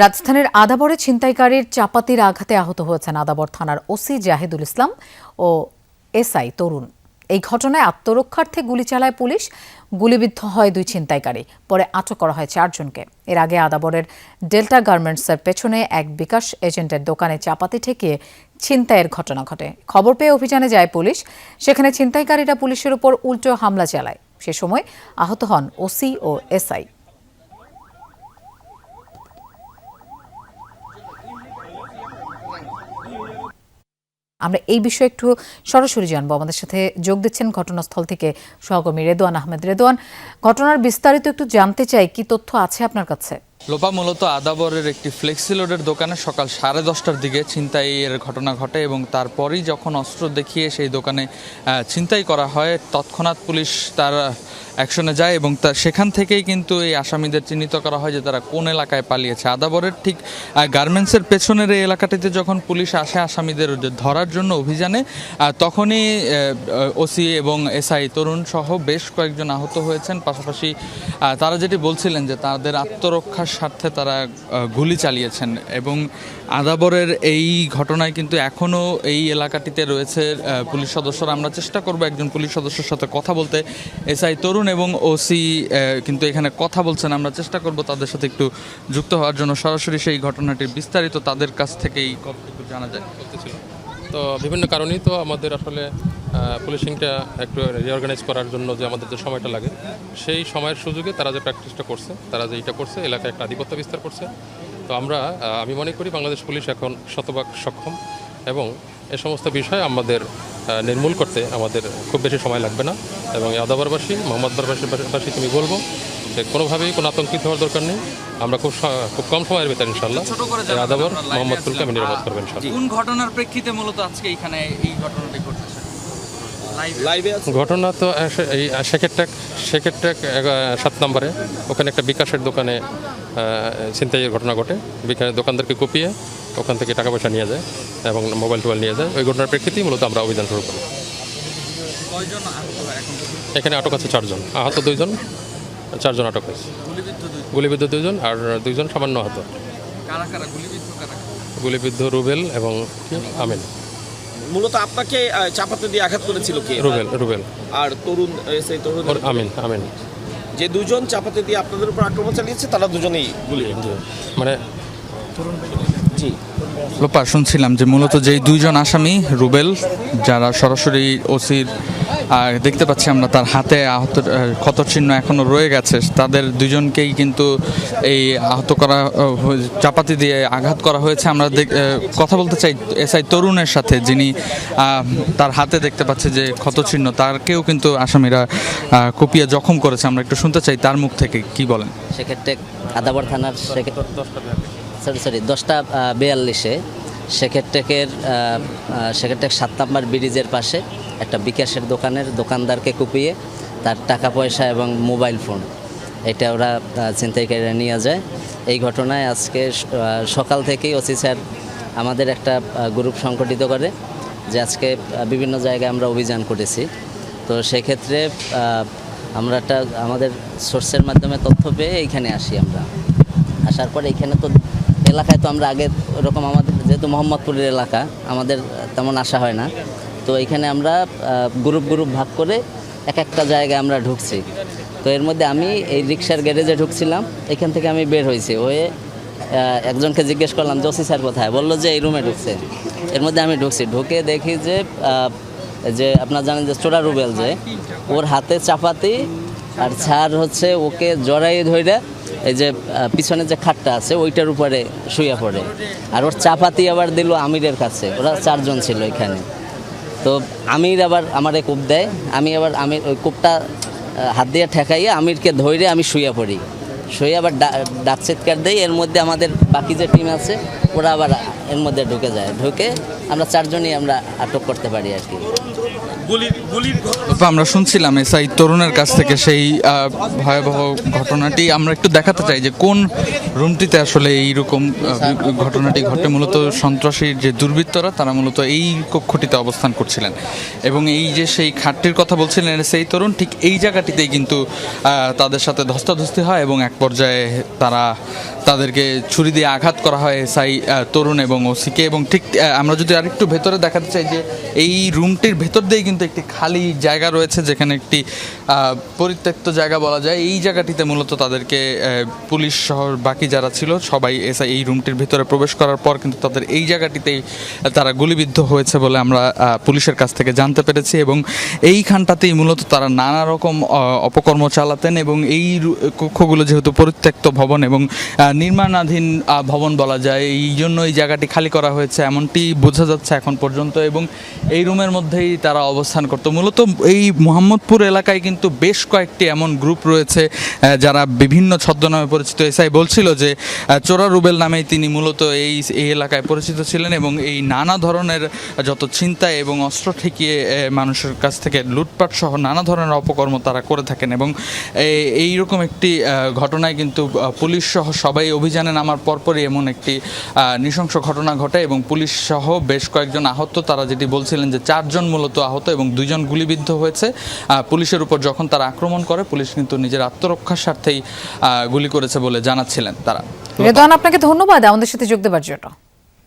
রাজধানীর আদাবরে ছিনতাইকারীর চাপাতির আঘাতে আহত হয়েছেন আদাবর থানার ওসি জাহিদুল ইসলাম ও এসআই তরুণ। এই ঘটনায় আত্মরক্ষার্থে গুলি চালায় পুলিশ। গুলিবিদ্ধ হয় দুই ছিনতাইকারী, পরে আটক করা হয় 4 জনকে। এর আগে আদাবরের ডেল্টা গার্মেন্টসের পেছনে এক বিকাশ এজেন্টের দোকানে চাপাতি ঠেকিয়ে ছিনতাইয়ের ঘটনা ঘটে। খবর পেয়ে অভিযানে যায় পুলিশ। সেখানে ছিনতাইকারীরা পুলিশের উপর উল্টো হামলা চালায়। সে সময় আহত হন ওসি ও এসআই। আমরা এই বিষয়ে একটু সরাসরি জানবো। আমাদের সাথে যোগ দিচ্ছেন ঘটনাস্থল থেকে সহকর্মী রেদওয়ান আহমেদ। রেদওয়ান, ঘটনার বিস্তারিত একটু জানতে চাই, কি তথ্য আছে আপনার কাছে? লোপা, মূলত আদাবরের একটি ফ্লেক্সিলোডের দোকানে সকাল 10:30টার দিকে ছিনতাইয়ের ঘটনা ঘটে এবং তারপরই যখন অস্ত্র দেখিয়ে সেই দোকানে ছিনতাই করা হয়, তৎক্ষণাৎ পুলিশ তার অ্যাকশনে যায় এবং সেখান থেকেই কিন্তু এই আসামিদের চিহ্নিত করা হয় যে তারা কোন এলাকায় পালিয়েছে। আদাবরের ঠিক গার্মেন্টসের পেছনের এই এলাকাটিতে যখন পুলিশ আসে আসামিদের ধরার জন্য অভিযানে, তখনই ওসি এবং এসআই তরুণ সহ বেশ কয়েকজন আহত হয়েছেন। পাশাপাশি তারা যেটি বলছিলেন যে তাদের আত্মরক্ষার স্বার্থে তারা গুলি চালিয়েছেন এবং আদাবরের এই ঘটনায় কিন্তু এখনও এই এলাকাটিতে রয়েছে পুলিশ সদস্যরা। আমরা চেষ্টা করব একজন পুলিশ সদস্যের সাথে কথা বলতে। এসআই তরুণ এবং ওসি কিন্তু এখানে কথা বলছেন। আমরা চেষ্টা করব তাদের সাথে একটু যুক্ত হওয়ার জন্য। সরাসরি সেই ঘটনাটির বিস্তারিত তাদের কাছ থেকেই কতটুকু জানা যায় বলতেছিল। তো বিভিন্ন কারণেই তো আমাদের আসলে পুলিশিংটা একটু রিঅর্গানাইজ করার জন্য যে আমাদের যে সময়টা লাগে, সেই সময়ের সুযোগে তারা যে প্র্যাকটিসটা করছে, তারা যে এইটা করছে, এলাকায় একটা আধিপত্য বিস্তার করছে। তো আমি মনে করি বাংলাদেশ পুলিশ এখন শতভাগ সক্ষম এবং এ সমস্ত বিষয় আমাদের নির্মূল করতে আমাদের খুব বেশি সময় লাগবে না। এবং আদাবরবাসী, মোহাম্মদবারবাসী তুমি বলবো যে কোনোভাবেই কোনো আতঙ্কিত হওয়ার দরকার নেই। আমরা খুব কম সময়ের ভিতরে ইনশাল্লাহ আদাবর মোহাম্মদপুরকে আমি নিরাপদ করবো ইনশাল্লাহ। কোন ঘটনার প্রেক্ষিতে মূলত আজকে এখানে এই ঘটনাটি ঘটেছে? ঘটনা তো এই সেকেট্যাক 7 নম্বরে ওখানে একটা বিকাশের দোকানে ছিনতাইয়ের ঘটনা ঘটে। দোকানদারকে কুপিয়ে ওখান থেকে টাকা পয়সা নিয়ে যায় এবং মোবাইল টোবাইল নিয়ে যায়। ওই ঘটনার প্রেক্ষিতেই মূলত আমরা অভিযান শুরু করি। এখানে আটক আছে 4 জন, আহত 2 জন, 4 জন আটক হয়েছে। গুলিবিদ্ধ 2 জন আর 2 জন সামান্য আহত। গুলিবিদ্ধ রুবেল এবং আমিন। মূলত আপনাকে চাপাতে দিয়ে আঘাত করেছিল কে? রুবেল আর তরুণ সেই তরুণ আমিন। যে 2 জন চাপাতে দিয়ে আপনাদের উপর আক্রমণ চালিয়েছে তারা দুজনেই গুলি মানে জি। লোপা, শুনছিলাম যে মূলত যেই 2 জন আসামি রুবেল, যারা সরাসরি ওসির দেখতে পাচ্ছি আমরা তার হাতে আহত ক্ষত চিহ্ন এখনও রয়ে গেছে, তাদের 2 জনকেই কিন্তু এই আহত করা চাপাতি দিয়ে আঘাত করা হয়েছে। আমরা কথা বলতে চাই এসআই তরুণের সাথে, যিনি তার হাতে দেখতে পাচ্ছে যে ক্ষত চিহ্ন, তারকেও কিন্তু আসামিরা কুপিয়ে জখম করেছে। আমরা একটু শুনতে চাই তার মুখ থেকে কি বলেন। সেক্ষেত্রে আদাবর থানার 10:42 সেক্ষেত্রেকের 7 নম্বর ব্রিজের পাশে একটা বিকাশের দোকানদারকে কুপিয়ে তার টাকা পয়সা এবং মোবাইল ফোন এটা ওরা ছিনতাইকারীরা নিয়ে যায়। এই ঘটনায় আজকে সকাল থেকেই ওসি স্যার আমাদের একটা গ্রুপ সংগঠিত করে যে আজকে বিভিন্ন জায়গায় আমরা অভিযান করেছি। তো সেক্ষেত্রে আমরা আমাদের সোর্সের মাধ্যমে তথ্য পেয়ে এইখানে আসি। আমরা আসার পরে এখানে তো এলাকায় তো আমরা আগে ওরকম আমাদের যেহেতু মোহাম্মদপুরের এলাকা আমাদের তেমন আসা হয় না, তো এখানে আমরা গ্রুপ ভাগ করে একটা জায়গায় আমরা ঢুকছি। তো এর মধ্যে আমি এই রিক্সার গ্যারেজে ঢুকছিলাম, এখান থেকে আমি বের হয়েছি। একজনকে জিজ্ঞেস করলাম যে ওসি স্যার কোথায়, বললো যে এই রুমে ঢুকছে। এর মধ্যে আমি ঢুকে দেখি যে আপনারা জানেন যে চোরা রুবেল, যে ওর হাতে চাপাতি আর ছাড় হচ্ছে ওকে জড়াই ধরে এই যে পিছনে যে খাটটা আছে ওইটার উপরে শুয়ে পড়ে, আর ওর চাপাতি আবার দিল আমিরের কাছে। ওরা 4 জন ছিল এখানে। তো আমির আবার আমারে কূপ দেয়, আমি ওই কূপটা হাত দিয়ে ঠেকাইয়ে আমিরকে ধরে আমি শুয়ে পড়ি। শুয়ে আবার ডাক চিৎকার দেই। এর মধ্যে আমাদের বাকি যে টিম আছে ওরা আবার এর মধ্যে ঢুকে যায়, ঢুকে আমরা 4 জনই আমরা আটক করতে পারি আর কি। গুলির তো আমরা শুনছিলাম এসআই তরুণের কাছ থেকে সেই ভয়াবহ ঘটনাটি। আমরা একটু দেখাতে চাই যে কোন রুমটিতে আসলে এইরকম ঘটনাটি ঘটে। মূলত সন্ত্রাসীর যে দুর্বৃত্তরা তারা মূলত এই কক্ষটিতে অবস্থান করছিলেন এবং এই যে সেই খাটটির কথা বলছিলেন এসআই তরুণ, ঠিক এই জায়গাটিতেই কিন্তু তাদের সাথে ধস্তাধস্তি হয় এবং এক পর্যায়ে তাদেরকে ছুরি দিয়ে আঘাত করা হয় এসআই তরুণ এবং ওসিকে। এবং ঠিক আমরা যদি আরেকটু ভেতরে দেখাতে চাই যে এই রুমটির ভেতর দিয়ে কিন্তু একটি খালি জায়গা রয়েছে, যেখানে একটি পরিত্যক্ত জায়গা বলা যায়। এই জায়গাটিতে মূলত তাদেরকে পুলিশ সহ বাকি যারা ছিল সবাই এসআই এই রুমটির ভিতরে প্রবেশ করার পর কিন্তু তাদের এই জায়গাটিতেই তারা গুলিবিদ্ধ হয়েছে বলে আমরা পুলিশের কাছ থেকে জানতে পেরেছি। এবং এইখানটাতেই মূলত তারা নানা রকম অপকর্ম চালাতেন এবং এই কক্ষগুলো যেহেতু পরিত্যক্ত ভবন এবং নির্মাণাধীন ভবন বলা যায়, এই জন্য এই জায়গাটি খালি করা হয়েছে এমনটি বোঝা যাচ্ছে এখন পর্যন্ত। এবং এই রুমের মধ্যেই তারা অবস্থান করতো। মূলত এই মোহাম্মদপুর এলাকায় কিন্তু বেশ কয়েকটি এমন গ্রুপ রয়েছে যারা বিভিন্ন ছদ্মনামে পরিচিত। এসআই বলছিল যে চোরা রুবেল নামেই তিনি মূলত এই এলাকায় পরিচিত ছিলেন এবং এই নানা ধরনের যত ছিনতাই এবং অস্ত্র ঠেকিয়ে মানুষের কাছ থেকে লুটপাট সহ নানা ধরনের অপকর্ম তারা করে থাকেন। এবং এইরকম একটি ঘটনায় কিন্তু পুলিশ সহ সবাই অভিযানে নামার পরপরই এমন একটি নৃশংস ঘটনা ঘটে এবং পুলিশ সহ বেশ কয়েকজন আহত। তারা যেটি বলছিলেন যে 4 জন মূলত আহত এবং 2 জন গুলিবিদ্ধ হয়েছে। পুলিশের উপর যখন তারা আক্রমণ করে, পুলিশ কিন্তু নিজের আত্মরক্ষার স্বার্থেই গুলি করেছে বলে জানাচ্ছিলেন তারা। রেদওয়ান, আপনাকে ধন্যবাদ আমাদের সাথে যোগ দেওয়ার জন্য।